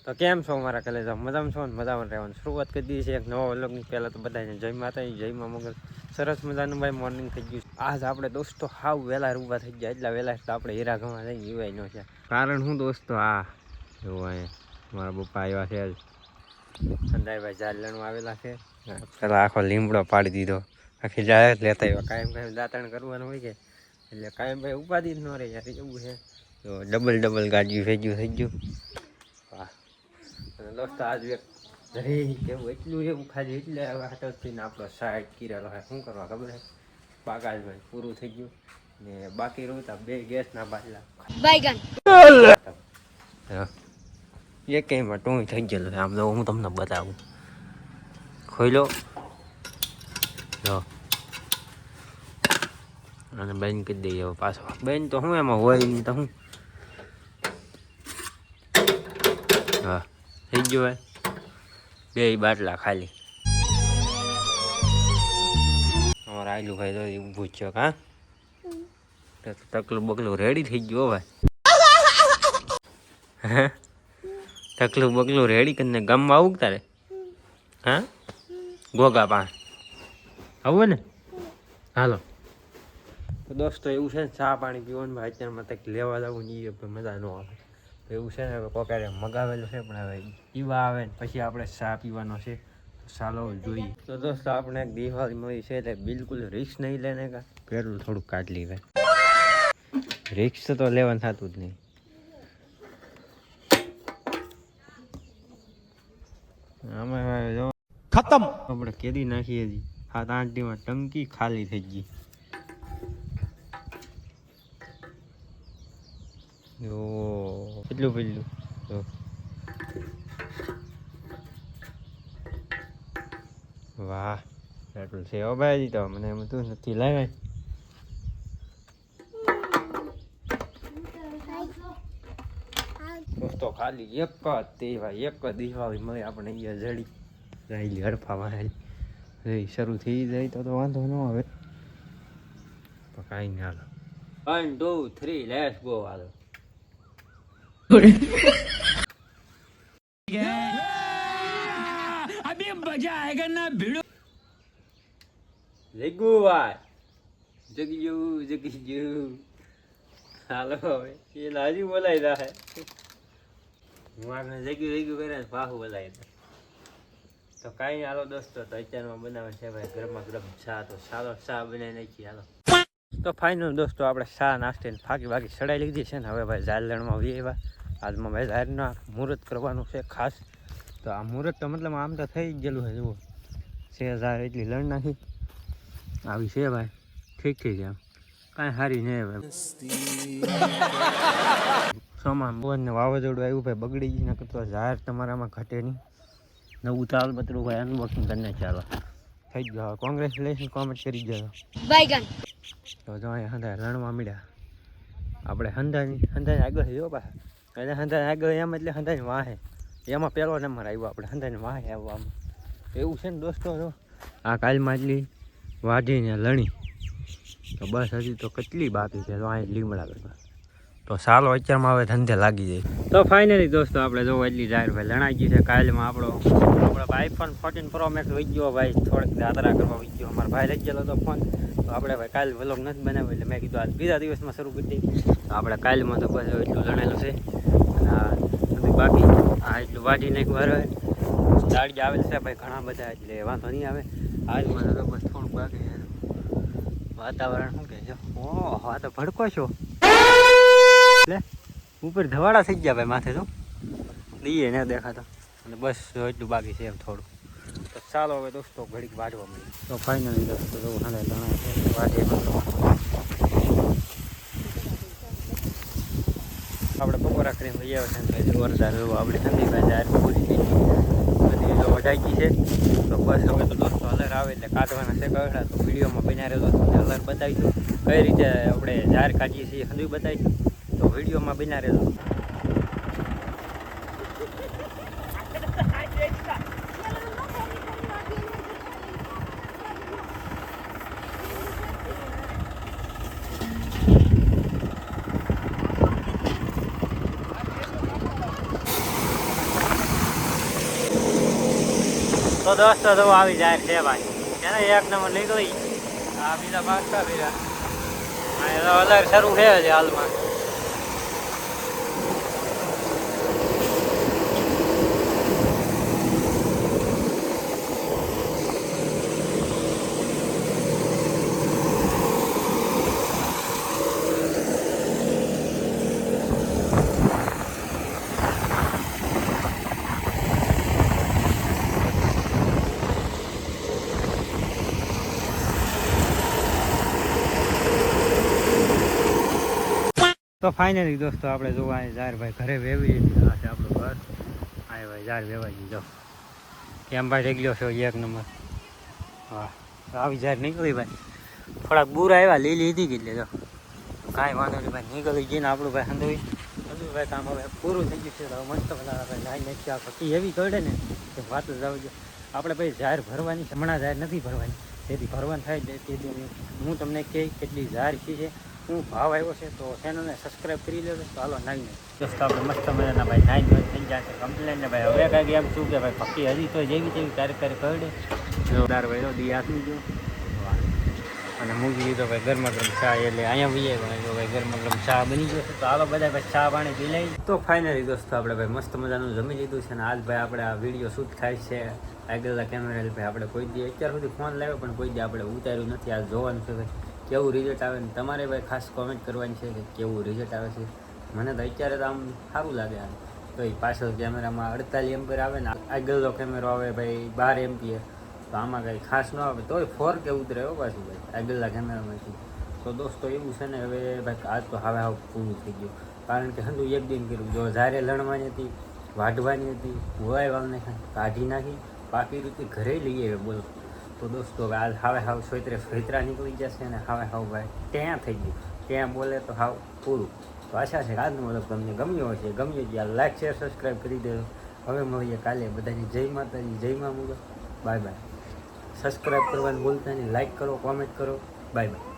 તો કેમ છો મારા કલેજા? મજામાં છો ને? મજામાં રહેવાનું શરૂઆત કરી દીધી છે એક નવા વ્લોગની. પહેલાં તો બધાને જય માતાજી, જય મા મંગલ. સરસ મજાનું ભાઈ મોર્નિંગ થઈ ગયું. આજ આપણે દોસ્તો હાવ વહેલા ઊભા થઈ ગયા. એટલા વહેલા તો આપણે હીરા ગવા જઈને જીવાય ન છે. કારણ હું દોસ્તો આ જોવું અહીંયા મારા પપ્પા આવ્યા છે. સંદાયભાઈ જાર લેણું આવેલા છે. પેલા આખો લીમડો પાડી દીધો. આખી જાય લેતા આવ્યા. કાયમ દાંતણ કરવાનું હોય કે એટલે કાયમ ભાઈ ઉપાધિ જ ન રહે યાર. એવું છે તો ડબલ ગાડીઓ ભેગ્યું થઈ ગયું. વાહ. અને દોસ્તો આજ એક જરી કેવું એટલું એવું ખાલી એટલે હાટથી ને આપણો સાઈડ કિરેલો હોય શું કરવા ખબર છે? બાગાજભાઈ પૂરું થઈ ગયું ને બાકી રહું બે ગેસના બાટલા એકેયમાં ટોઈ થઈ ગયેલું છે. આમ તો હું તમને બતાવું. ખોઈલો જો અને બેન કરી દઈએ હવે પાછો. બેન તો શું એમાં હોય નહીં તો હું હા થઈ ગયો ભાઈ બે બાટલા ખાલી. અમારે આયલું ભાઈ તો ઊભું જ છે. હા તકલું બકલું રેડી થઈ ગયું ભાઈ. હે તકલું બકલું રેડી કરીને ગામમાં આવું તારે? હા ગોગા પા આવું ને હાલો. તો દોસ્તો એવું છે ને ચા પાણી પીવાનું ભાઈ અત્યારમાં કંઈક લેવા જવું નહીં મજા ન આવે. એવું છે ને હવે કોકારે મગાવેલું છે પણ હવે પીવા આવે ને પછી આપણે ચા પીવાનો છે. ચાલો જોઈએ. તો દોસ્તો આપણે એક દિવાળી મળી છે એટલે બિલકુલ રિસ્ક નહીં લેને કા પેલું થોડુંક કાઢ લે ભાઈ. રિસ્ક તો લેવાનું થતું જ નહીં. આમાં જો ખતમ આપણે કેદી નાખીએ છીએ 7-8 દીમાં ટંકી ખાલી થઈ ગઈ. જો કેટલું પેલું જો વાહ એટલું છે હો ભાઈ. તો મને એમ તું નથી લાવે દોસ્તો ખાલી એક જ તહેવાર એક જ દિવાળી મળે આપણે અહીંયા જડી રહેલી હડફામાં હાલી શરૂ થઈ જાય તો વાંધો ન આવે. તો કાંઈ નહીં હાલો 1 2 3 લેટ્સ ગો હાલો. अभी मजा आएगा ना भिड़ो. જગુ ભાઈ જગી હાલો એ લાજી બોલાઈ રહા હે. હું આગળ જગ્યું કરે પાહુ બોલાય. તો કાંઈ હાલો દોસ્તો તો અત્યારમાં બનાવે છે ભાઈ ગરમા ગરમ ચા. તો ચાલો ચા બનાવી નાખીએ હાલો. તો ફાઇનલ દોસ્તો આપણે ચા નાસ્તે ફાકી બાકી ચડાઈ લીધી છે ને હવે ભાઈ ઝાલણમાં એવા આજમાં ભાઈ ઝાડના મુહૂર્ત કરવાનું છે ખાસ. તો આ મુહૂર્ત તો મતલબ આમ તો થઈ જ ગયેલું છે. જુઓ છે ઝાર એટલી લણ નાખી આવી છે ભાઈ. ઠીક એમ કાંઈ સારી નહીં ભાઈ. સોમાં બોનને વાવાઝોડું આવ્યું ભાઈ બગડી ગઈ. નકર તો ઝાર તમારામાં ઘટે નહીં. નવું ચાલ બતરું ભાઈ અનબોક્સિંગ કરીને ચાલો થઈ ગયો. કોંગ્રેચ્યુલેશન કોમેન્ટ કરી જજો. તો જો અહીંયા હંધાય રણવા મળ્યા આપણે હંધાય આગળ જો પાછા એટલે હંધાય આગળ એમ એટલે હંધાય વાહે એમાં પહેલો નંબર આવ્યો આપણે હંધાય વાહે આવવામાં. એવું છે ને દોસ્તો જો આ કાલમાં એટલી વાઢીને લણી તો બસ હજી તો કેટલી બાકી છે. તો અહીં લીમડા કરવા તો ચાલો અત્યારમાં હવે ધંધે લાગી જાય. તો ફાઇનલી દોસ્તો આપણે જો એટલી જાહેર ભાઈ લણાઈ ગઈ છે. કાલમાં આપણો iPhone 14 Pro Max વહી ગયો ભાઈ. થોડીક યાત્રા કરવા વહી ગયો. અમારા ભાઈ લઈ ગયેલો તો ફોન. તો આપણે ભાઈ કાલે વ્લોગ નથી બનાવ્યો એટલે મેં કીધું આજ બીજા દિવસમાં શરૂ કરી દઈએ. તો આપણે કાલમાં તો બસ એટલું લણેલું છે અને બધું બાકી આ એટલું વાઢી નાખવા રહે. દાળી આવેલ છે ભાઈ ઘણા બધા એટલે વાંધો નહીં આવે. આજમાં તો બસ થોડુંક બાકી વાતાવરણ શું કહે છે? ઓહ આ તો ભડકો છો એટલે ઉપર ધવાડા થઈ ગયા ભાઈ માથે તો દઈએ ને દેખાતો. અને બસ એટલું બાકી છે એમ થોડું. તો ચાલો હવે દોસ્તો ઘડીક વાઢવા મળીએ. તો ફાઇનલી દોસ્તો જો હાલે લણાય છે વાઢીએ આપણે બપોરા કરીને લઈ આવ્યા છે વરસાદ આપણે ઠંડી જાહેર પૂરી થઈ બધી જો વઢાઈ ગઈ છે. તો બસ હવે તો દોસ્તો અલર આવે એટલે કાઢવાના છે કવડા. તો વિડીયોમાં બન્યા રહ્યો દોસ્તો અલર બતાવીશું કઈ રીતે આપણે જાહેર કાઢીએ છીએ હજુ બતાવીશું. તો વિડીયોમાં બન્યા રહેજો. તો દોસ્તો તો આવી જાય છે ભાઈ એને એક નંબર નીકળી આ બીજા પાછા બીજા અલગ શરૂ છે હાલમાં. તો ફાઇનલી દોસ્તો આપણે જોવા જાહેર ભાઈ ઘરે વેવી આ છે આપણું ઘર. હા ભાઈ જાહેર વેવાઈ દીધો કેમ ભાઈ રેગ્યો છે એક નંબર. હા આવી જાહેર નીકળી ભાઈ થોડાક બુરા આવ્યા લીલી લીધી ગઈ તો કાંઈ વાંધો નહીં ભાઈ નીકળી ગઈ ને આપણું ભાઈ હંધોઈ ભાઈ કામ હવે પૂરું થઈ ગયું છે. હવે મસ્ત બધા ભાઈ લાઈ નાખી આ પટ્ટી એવી કરડે ને કે વાત જ આવી જાય. આપણે ભાઈ જાહેર ભરવાની છે હમણાં જાહેર નથી ભરવાની તેથી ભરવાનું થાય તેથી હું તમને કહી કેટલી જાહેર છે શું ભાવ આવ્યો છે તો ચેનલને સબસ્ક્રાઈબ કરી લેજો. તો હાલો નાઈને દોસ્તો આપણે મસ્ત મજાના ભાઈ નાઈન થઈ ગયા છે કમ્પ્લેન ને ભાઈ હવે કાંઈક એમ શું કે ભાઈ પક્કી હજી તો જેવી તેવી ક્યારેક કરડે જોરદાર ભાઈ દી આપી ગયો અને મૂકી દીધો ભાઈ ગરમા ગરમ ચા એટલે અહીંયા બી ભાઈ ગરમા ગરમ ચા બની ગયો છે. તો હાલો બધા ભાઈ ચા પાણી પી લઈ. તો ફાઇનલી દોસ્તો આપણે ભાઈ મસ્ત મજાનું જમી લીધું છે અને આજ ભાઈ આપણે આ વિડીયો શૂટ થાય છે આગળના કેમેરા ભાઈ આપણે કોઈ દી અત્યાર સુધી ફોન લાવ્યો પણ કોઈ દી આપણે ઉતાર્યું નથી. આ જોવાનું છે ભાઈ કેવું રિઝલ્ટ આવે ને તમારે ભાઈ ખાસ કોમેન્ટ કરવાની છે કે કેવું રિઝલ્ટ આવે છે. મને તો અત્યારે તો આમ સારું લાગે આમ તો એ પાછળ કેમેરામાં 48 એમ્પીયર આવે ને આગળનો કેમેરો આવે ભાઈ 12 એમ્પીયર તો આમાં કંઈ ખાસ ન આવે તોય 4K ઉતરે હો પાછું ભાઈ આગળના કેમેરામાંથી. તો દોસ્તો એવું છે ને હવે ભાઈ આજ તો હવે પૂરું થઈ ગયું કારણ કે હંધું એક દિન કર્યું જો જ્યારે લણવાની હતી વાઢવાની હતી વાળને કાઢી નાખી પાકી રીતે ઘરે લઈ આવે બોલો. તો દોસ્તો હવે આજ હાવ સોયત્રા નીકળી જશે અને હાવ ભાઈ ત્યાં થઈ ગયું ત્યાં બોલે તો હાવ પૂરું. તો આશા છે આજનો મતલબ તમને ગમ્યો હશે. ગમ્યો ત્યાં લાઈક શેર સબસ્ક્રાઈબ કરી દેજો. હવે મળીએ કાલે બધાની જય માતાજી જય મા મુગલ બાય બાય. સબસ્ક્રાઈબ કરવાનું ભૂલતા નહીં લાઈક કરો કોમેન્ટ કરો બાય બાય.